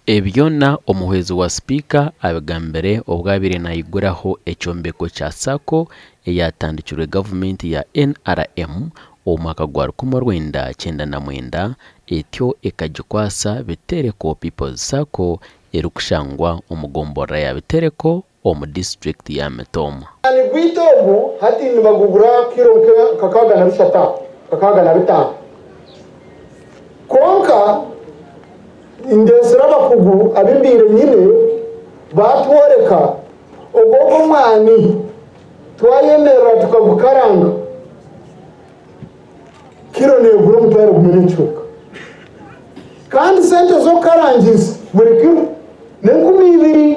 Ebyona omuhwezi wa sipiika abigambire ubwo abire nayiguraho ekyombeko kya sako eyatandikirwe gavumenti ya NRM omwaka gwa 1999 etyo ekagikwasa bitereko People's Sacco erikushangwa omugombora ya bitereko omu district ya MITOOMA. Ani bwitogo hati nibagugura kiro kakaga na bishata kakaga na bitano konka indesera bakugu abimbire nyine batworeka ogogo mwani twayemera tukagukaranga kiro negura mutwaro gumerechuka kandi sente zo karangiza buri kiro ne 12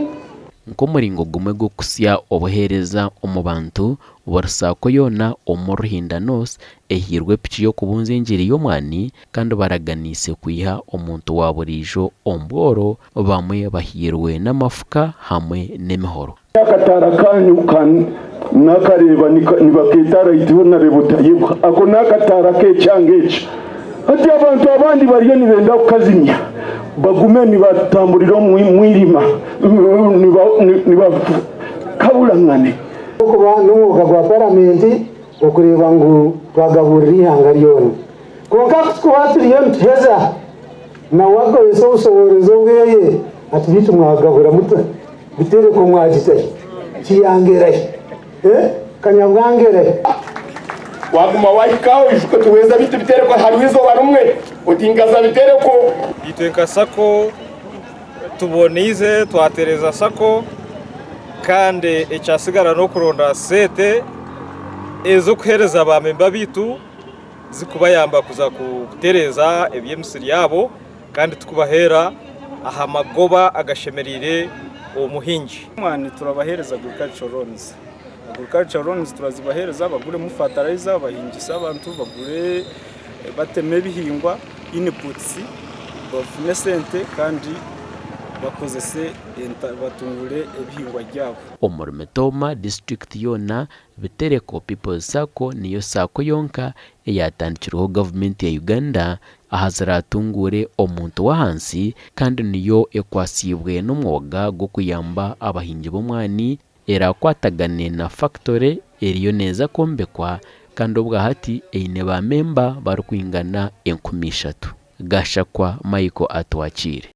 nkomuringo gumwe go kusya obuhereza omu bantu barsako yona omuruhinda nos ehirwe piki yo kubunza enjiri y'omwani kandi baraganise kwiha omuntu wa burijo omboro bamwe bahirwe n'amafuka hamwe n'emihoro akatara kanyu kan nakareba nibaketara itibona rebutayibwa ako nakatara ke cyangeje ati abantu abandi bariyo nibenda kukazimya bagume nibatamburira mwirima niba kabulangane kuba n'umwuga gwa paramenti okureba ngo twagaburira ihanga ryone konka twatiriye nteza na wago yesosoborezo bweye ati bitu mwagabura muto bitere ko mwagite kiyangere kanyabwangere waguma wahikaho ijuko tuweza bitu bitere ko harizo barumwe utingaza bitere ko iteka sako tubonize twatereza sako kandi ecyasigara no kuronda sete ezo kuhereza abamemba bitu zikubayamba kuza kutereza ebyemsiri yabo kandi tukubahera aha magoba agashemerire omuhingi mwani turabahereza agriculture loans turazibahereza bagure mu fertilizer bahingisa abantu bagure bateme bihingwa inputs bafune sente kandi bakozese batungure ebihingwa ryabo omu MITOOMA district yona bitereko People's Sacco niyo sako yonka eyatandikirweho gavumenti ya Uganda ahaziratungure omuntu wa hansi kandi niyo ekwasibwe n'umwuga gwo kuyamba abahingi b'omwani erakwatagane na factory eriyo neza kombekwa kandi ubwa hati eine ba memba barikwingana 13,000 gashakwa Michael atwakire.